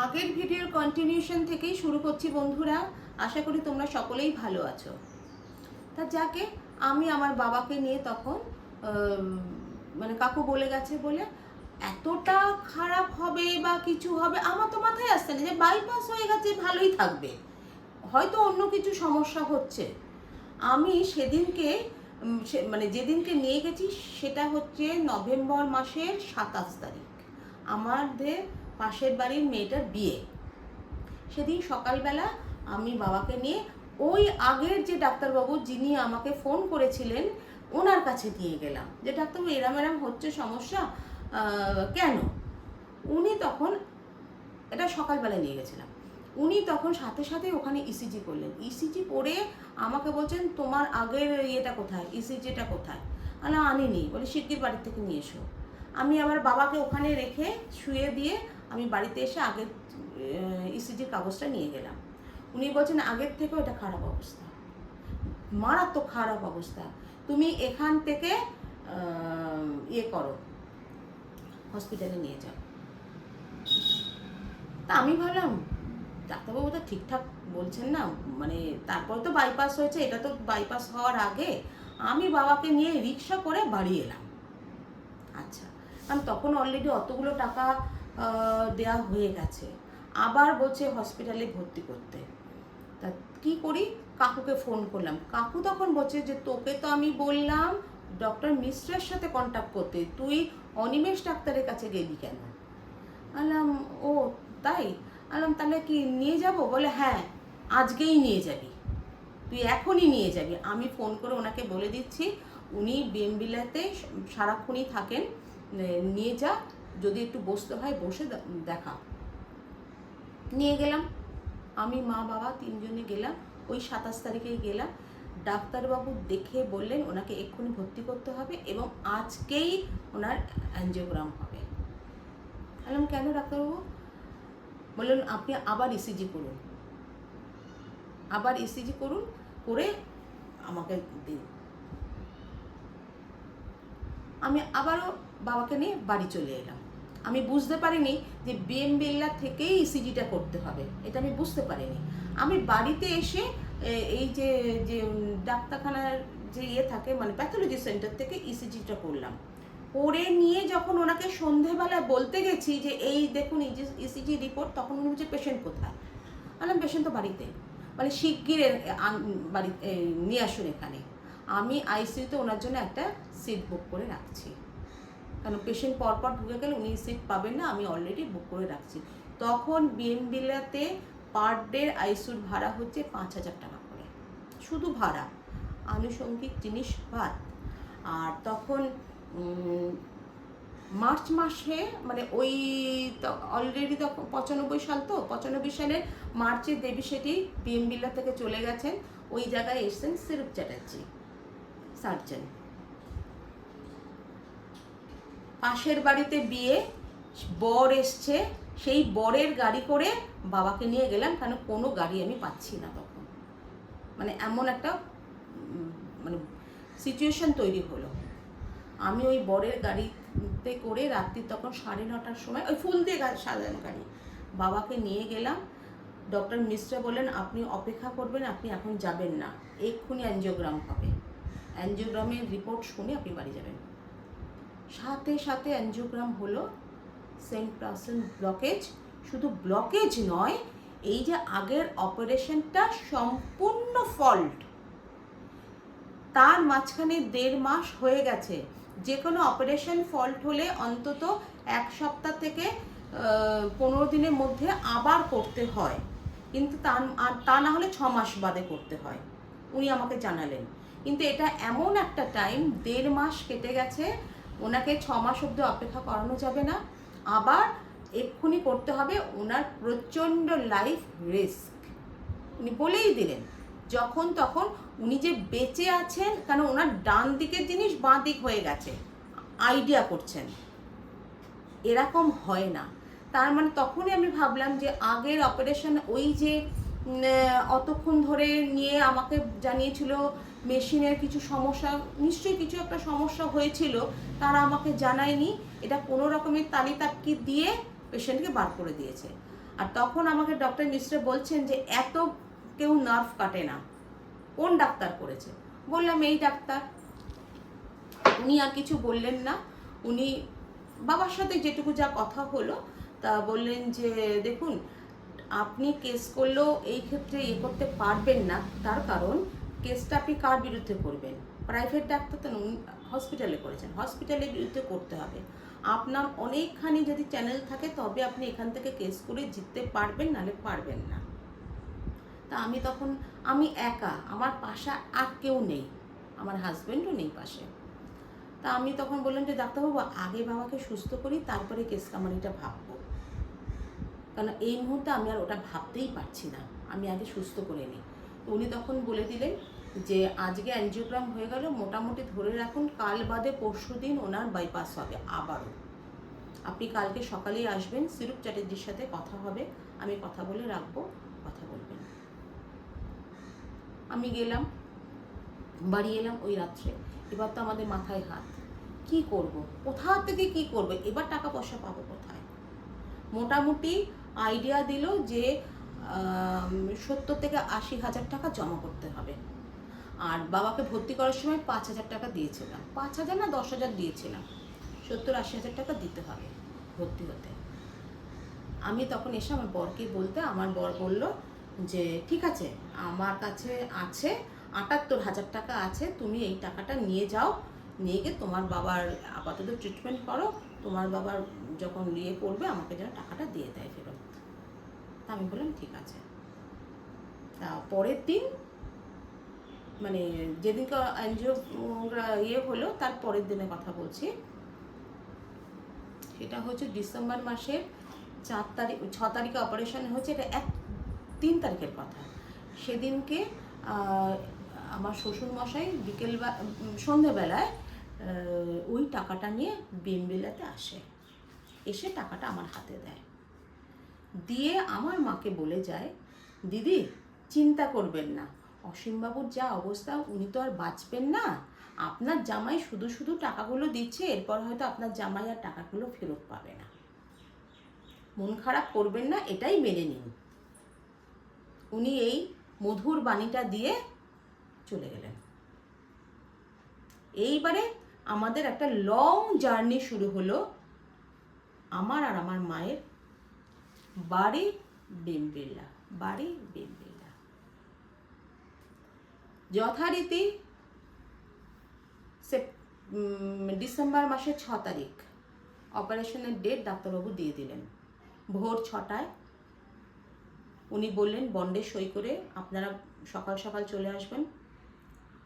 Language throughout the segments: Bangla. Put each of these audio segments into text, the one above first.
আগের ভিডিওর কন্টিনিউশন থেকেই শুরু করছি বন্ধুরা। আশা করি তোমরা সকলেই ভালো আছো। তা যাকে আমি আমার বাবাকে নিয়ে তখন মানে কাকু বলে গেছে বলে এতটা খারাপ হবে বা কিছু হবে আমার তো মাথায় আসছে না, যে বাইপাস হয়ে গেছে ভালোই থাকবে, হয়তো অন্য কিছু সমস্যা হচ্ছে। আমি সেদিনকে মানে যেদিনকে নিয়ে গেছি সেটা হচ্ছে নভেম্বর মাসের 27 তারিখ, আমাদের পাশের বাড়ির মেয়েটার বিয়ে। সেদিন সকালবেলা আমি বাবাকে নিয়ে ওই আগের যে ডাক্তারবাবু যিনি আমাকে ফোন করেছিলেন ওনার কাছে নিয়ে গেলাম, যে ডাক্তারবাবু এরম এরম হচ্ছে সমস্যা, কেন? উনি তখন, এটা সকালবেলা নিয়ে গেছিলাম, উনি তখন সাথে সাথে ওখানে ইসিজি করলেন। ইসিজি করে আমাকে বলছেন তোমার আগের ইয়েটা কোথায়, ইসিজিটা কোথায়? না আনিনি, বলে শিগগির বাড়ি থেকে নিয়ে এসো। আমি আবার বাবাকে ওখানে রেখে শুয়ে দিয়ে আমি বাড়িতে এসে আগের ইসিজির কাগজটা নিয়ে গেলাম। উনি বলছেন আগের থেকেও এটা খারাপ অবস্থা, মারাত্মক খারাপ অবস্থা, তুমি এখান থেকে ইয়ে করো, হসপিটালে নিয়ে যাও। তা আমি ভাবলাম ডাক্তারবাবু তো ঠিকঠাক বলছেন না, মানে তারপরে তো বাইপাস হয়েছে, এটা তো বাইপাস হওয়ার আগে। আমি বাবাকে নিয়ে রিক্সা করে বাড়ি এলাম। আচ্ছা, কারণ তখন অলরেডি অতগুলো টাকা দেওয়া হয়ে গেছে, আবার বলছে হসপিটালে ভর্তি করতে। তা কী করি, কাকুকে ফোন করলাম। কাকু তখন বলছে যে তোকে তো আমি বললাম ডক্টর মিশ্রের সাথে কন্ট্যাক্ট করতে, তুই অনিমেষ ডাক্তারের কাছে গেলি কেন? আলাম ও তাই? আলাম তাহলে কি নিয়ে যাব? বলে হ্যাঁ আজকেই নিয়ে যাবি, তুই এখনই নিয়ে যাবি। আমি ফোন করে ওনাকে বলে দিচ্ছি, উনি বেমবিলাতে সারাক্ষণই থাকেন, নিয়ে যা, যদি একটু বসতে হয় বসে দেখা। নিয়ে গেলাম, আমি মা বাবা তিনজনে গেলাম, ওই 27 তারিখেই গেলাম। ডাক্তারবাবু দেখে বললেন ওনাকে এক্ষুনি ভর্তি করতে হবে এবং আজকেই ওনার অ্যাঞ্জিওগ্রাম হবে। বললাম কেন ডাক্তারবাবু? বললেন আপনি আবার ইসিজি করুন, আবার ইসিজি করুন, করে আমাকে দিন। আমি আবারও বাবাকে নিয়ে বাড়ি চলে এলাম। আমি বুঝতে পারিনি যে বিএমবিএলআর থেকেই ইসিজিটা করতে হবে, এটা আমি বুঝতে পারিনি। আমি বাড়িতে এসে এই যে যে ডাক্তারখানার যে ইয়ে থাকে, মানে প্যাথোলজি সেন্টার থেকে ইসিজিটা করলাম। করে নিয়ে যখন ওনাকে সন্ধেবেলায় বলতে গেছি যে এই দেখুন ইসিজি রিপোর্ট, তখন উনি বলছে পেশেন্ট কোথায়? বললাম পেশেন্ট তো বাড়িতে। মানে শিগগির বাড়ি নিয়ে আসুন এখানে। আমি আইসিইউতে ওনার জন্য একটা সিট বুক করে রাখছি, কারণ পেশেন্ট পরপর ঢুকে গেলে উনি সিট পাবেন না, আমি অলরেডি বুক করে রাখছি। তখন বিএমবিলাতে পার ডে আইসিইউর ভাড়া হচ্ছে 5,000 টাকা করে, শুধু ভাড়া, আনুষঙ্গিক জিনিস বাদ। আর তখন মার্চ মাসে, মানে ওই অলরেডি তো 95 সাল, তো 95 সালের মার্চে দেবী সেটি বিএমবিল্লা থেকে চলে গেছেন, ওই জায়গায় এসছেন সিরুপ চ্যাটার্জি সার্জন। পাশের বাড়িতে বিয়ে, বর এসছে, সেই বরের গাড়ি করে বাবাকে নিয়ে গেলাম, কারণ কোনো গাড়ি আমি পাচ্ছি না তখন। মানে এমন একটা মানে সিচুয়েশন তৈরি হলো। আমি ওই বরের গাড়িতে করে রাত্রি তখন 9:30টার সময়, ওই ফুল দিয়ে সাজানো গাড়ি, বাবাকে নিয়ে গেলাম। ডক্টর মিশ্রা বললেন আপনি অপেক্ষা করবেন, আপনি এখন যাবেন না, এক্ষুনি অ্যাঞ্জিওগ্রাম হবে, অ্যাঞ্জিওগ্রামের রিপোর্ট শুনে আপনি বাড়ি যাবেন। সাথে সাথে অ্যাঞ্জিওগ্রাম হলো, 10% ব্লকেজ। শুধু ব্লকেজ নয়, এই যে আগের অপারেশনটা সম্পূর্ণ ফল্ট, তার মাঝখানে 1.5 মাস হয়ে গেছে। যে কোনো অপারেশন ফল্ট হলে অন্তত 1 সপ্তাহ থেকে 15 দিনের মধ্যে আবার করতে হয়, কিন্তু তা না হলে 6 মাস বাদে করতে হয়, উনি আমাকে জানালেন। কিন্তু এটা এমন একটা টাইম, 1.5 মাস কেটে গেছে, ওনাকে 6 মাস অবধি অপেক্ষা করানো যাবে না, আবার এক্ষুনি করতে হবে। ওনার প্রচণ্ড লাইফ রিস্ক, উনি বলেই দিলেন। যখন তখন উনি যে বেঁচে আছেন, কারণ ওনার ডান দিকের জিনিস বাঁ দিক হয়ে গেছে, আইডিয়া করছেন, এরকম হয় না। তার মানে তখনই আমি ভাবলাম যে আগের অপারেশন, ওই যে অতক্ষণ ধরে নিয়ে আমাকে জানিয়েছিল মেশিনের কিছু সমস্যা, নিশ্চয়ই কিছু একটা সমস্যা হয়েছিল, তারা আমাকে জানায়নি, এটা কোনো রকমের তালিতাক্কি দিয়ে পেশেন্টকে বার করে দিয়েছে। আর তখন আমাকে ডক্টর মিশ্র বলছেন যে এত কেউ নার্ভ কাটে না, কোন ডাক্তার করেছে? বললাম এই ডাক্তার। উনি আর কিছু বললেন না। উনি বাবার সাথে যেটুকু যা কথা হলো তা বললেন যে দেখুন, আপনি কেস করলেও এই ক্ষেত্রে করতে পারবেন না, তার কারণ কেসটা আপনি কার বিরুদ্ধে করবেন? প্রাইভেট ডাক্তার তো হসপিটালে করেছেন, হসপিটালের বিরুদ্ধে করতে হবে। আপনার অনেকখানি যদি চ্যানেল থাকে তবে আপনি এখান থেকে কেস করে জিততে পারবেন, নাহলে পারবেন না। তা আমি একা, আমার পাশে আর কেউ নেই, আমার হাজব্যান্ডও নেই পাশে। তা আমি তখন বললাম যে ডাক্তারবাবু, আগে বাবাকে সুস্থ করি, তারপরে কেস কামারিটা ভাববো, কারণ এই মুহূর্তে আমি আর ওটা ভাবতেই পারছি না, আমি আগে সুস্থ করে নিই। উনি তখন বলে দিলেন যে আজকে অ্যানজিওগ্রাম হয়ে গেল, মোটামুটি ধরে রাখুন কাল বাদে পরশু দিন ওনার বাইপাস হবে আবারও। আপনি কালকে সকালেই আসবেন, সিরুপ চ্যাটার্জির সাথে কথা হবে, আমি কথা বলে রাখবো, কথা বলবেন। আমি গেলাম, বাড়ি এলাম ওই রাত্রে। এবার তো আমাদের মাথায় হাত, কি করব, কোথা থেকে কি করব, এবার টাকা পয়সা পাবো কোথায়? মোটামুটি আইডিয়া দিল যে 70 থেকে 80 হাজার টাকা জমা করতে হবে। আর বাবাকে ভর্তি করার সময় 5,000 টাকা দিয়েছিলাম, 5,000 না 10,000 দিয়েছিলাম, 70-80 হাজার টাকা দিতে হবে ভর্তি হতে। আমি তখন এসে আমার বরকে বলতে, আমার বর বলল যে ঠিক আছে, আমার কাছে আছে 78,000 টাকা আছে, তুমি এই টাকাটা নিয়ে যাও, নিয়ে গিয়ে তোমার বাবার আপাতত ট্রিটমেন্ট করো, তোমার বাবার যখন করবে আমাকে যেন টাকাটা দিয়ে দেয় ফেরত। তা আমি বললাম ঠিক আছে। তা পরের দিন, মানে যেদিনকে এনজিও হলো তার পরের দিনের কথা বলছি, সেটা হচ্ছে ডিসেম্বর মাসের 6 তারিখে অপারেশন হচ্ছে, এটা 3 তারিখের কথা। সেদিনকে আমার শ্বশুরমশাই সন্ধেবেলায় ওই টাকাটা নিয়ে বিমবিলাতে আসে, এসে টাকাটা আমার হাতে দেয়, দিয়ে আমার মাকে বলে যায়, দিদি চিন্তা করবেন না, অসীমবাবুর যা অবস্থা উনি তো আর বাঁচবেন না, আপনার জামাই শুধু শুধু টাকাগুলো দিচ্ছে, এরপর হয়তো আপনার জামাই আর টাকাগুলো ফেরত পাবে না, মন খারাপ করবেন না, এটাই মেনে নিন। উনি এই মধুর বাণীটা দিয়ে চলে গেলেন। এইবারে আমাদের একটা লং জার্নি শুরু হলো, আমার আর আমার মায়ের বাড়ি বেমবিল্লা, বাড়ি বেমবিল্লা। যথারীতি ডিসেম্বর মাসের 6 তারিখ অপারেশনের ডেট ডাক্তারবাবু দিয়ে দিলেন। ভোর 6টায় উনি বললেন বন্ডে সই করে আপনারা সকাল সকাল চলে আসবেন,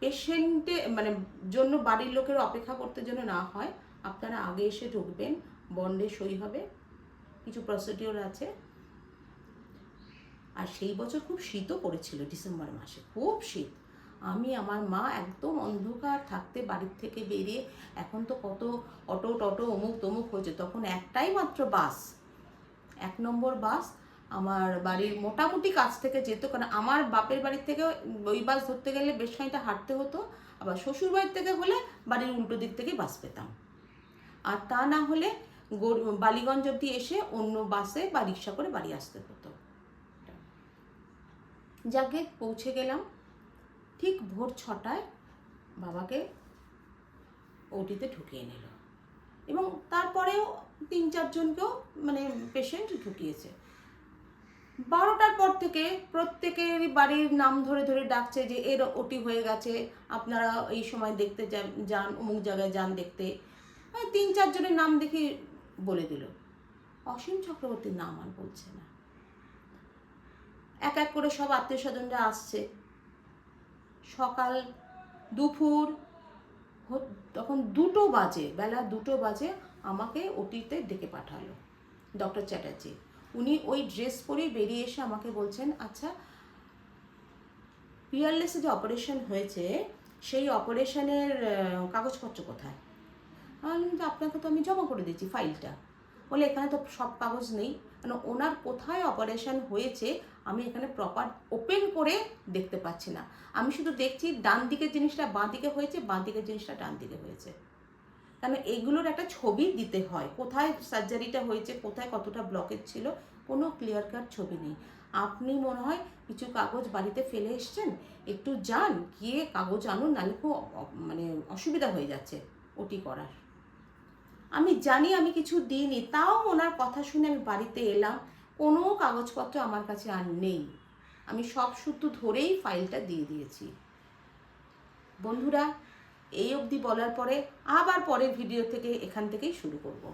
পেশেন্টে মানে জন্য বাড়ির লোকের অপেক্ষা করতে যেন না হয়, আপনারা আগে এসে ঢুকবেন, বন্ডে সই হবে, কিছু প্রসিডিওর আছে। আর সেই বছর খুব শীতও পড়েছিল, ডিসেম্বর মাসে খুব শীত। আমি আমার মা একদম অন্ধকার থাকতে বাড়ির থেকে বেরিয়ে, এখন তো কত অটো টটো অমুক তমুক হয়েছে, তখন একটাই মাত্র বাস, 1 নম্বর বাস আমার বাড়ির মোটামুটি কাছ থেকে যেত, কারণ আমার বাপের বাড়ির থেকে ওই বাস ধরতে গেলে বেশ খানিকটা হাঁটতে হতো, আবার শ্বশুর বাড়ির থেকে হলে বাড়ির উল্টো দিক থেকে বাস পেতাম, আর তা না হলে বালিগঞ্জ অবধি এসে অন্য বাসে বা রিক্সা করে বাড়ি আসতে হতো। যাকে পৌঁছে গেলাম, ঠিক ভোর 6টায় বাবাকে ওটিতে ঢুকিয়ে নিল, এবং তারপরেও 3-4 জনকেও মানে পেশেন্ট ঢুকিয়েছে। 12টার পর থেকে প্রত্যেকের বাড়ির নাম ধরে ধরে ডাকছে যে এর ওটি হয়ে গেছে, আপনারা এই সময় দেখতে যান, অমুক জায়গায় যান দেখতে। 3-4 জনের নাম দেখে বলে দিল, অসীম চক্রবর্তীর নাম আর বলছে না। এক এক করে সব আত্মীয় স্বজনরা আসছে। সকাল দুপুর তখন 2টো বাজে, বেলা 2টো বাজে আমাকে ওটিতে ডেকে পাঠালো ডক্টর চ্যাটার্জি। উনি ওই ড্রেস পরে বেরিয়ে এসে আমাকে বলছেন, আচ্ছা পিয়ারলেসে যে অপারেশন হয়েছে সেই অপারেশনের কাগজপত্র কোথায়? কিন্তু আপনাকে তো আমি জমা করে দিয়েছি ফাইলটা। বলে এখানে তো সব কাগজ নেই, মানে ওনার কোথায় অপারেশন হয়েছে আমি এখানে প্রপার ওপেন করে দেখতে পাচ্ছি না, আমি শুধু দেখছি ডান দিকের জিনিসটা বাঁ দিকে হয়েছে, বাঁ দিকের জিনিসটা ডান দিকে হয়েছে, কারণ এইগুলোর একটা ছবি দিতে হয়, কোথায় সার্জারিটা হয়েছে, কোথায় কতটা ব্লকেজ ছিল, কোনো ক্লিয়ার কাট ছবি নেই। আপনি মনে হয় কিছু কাগজ বাড়িতে ফেলে এসছেন, একটু যান, গিয়ে কাগজ আনুন, নাহলে খুব মানে অসুবিধা হয়ে যাচ্ছে ওটি করার। আমি জানি আমি কিছু দিইনি, তাও ওনার কথা শুনে আমি বাড়িতে এলাম, কোনো কাগজপত্র আমার কাছে আর নেই। আমি সব সূত্র ধরেই ফাইলটা দিয়ে দিয়েছি। বন্ধুরা, এই অবধি বলার পরে আবার পরের ভিডিও থেকে এখান থেকেই শুরু করব।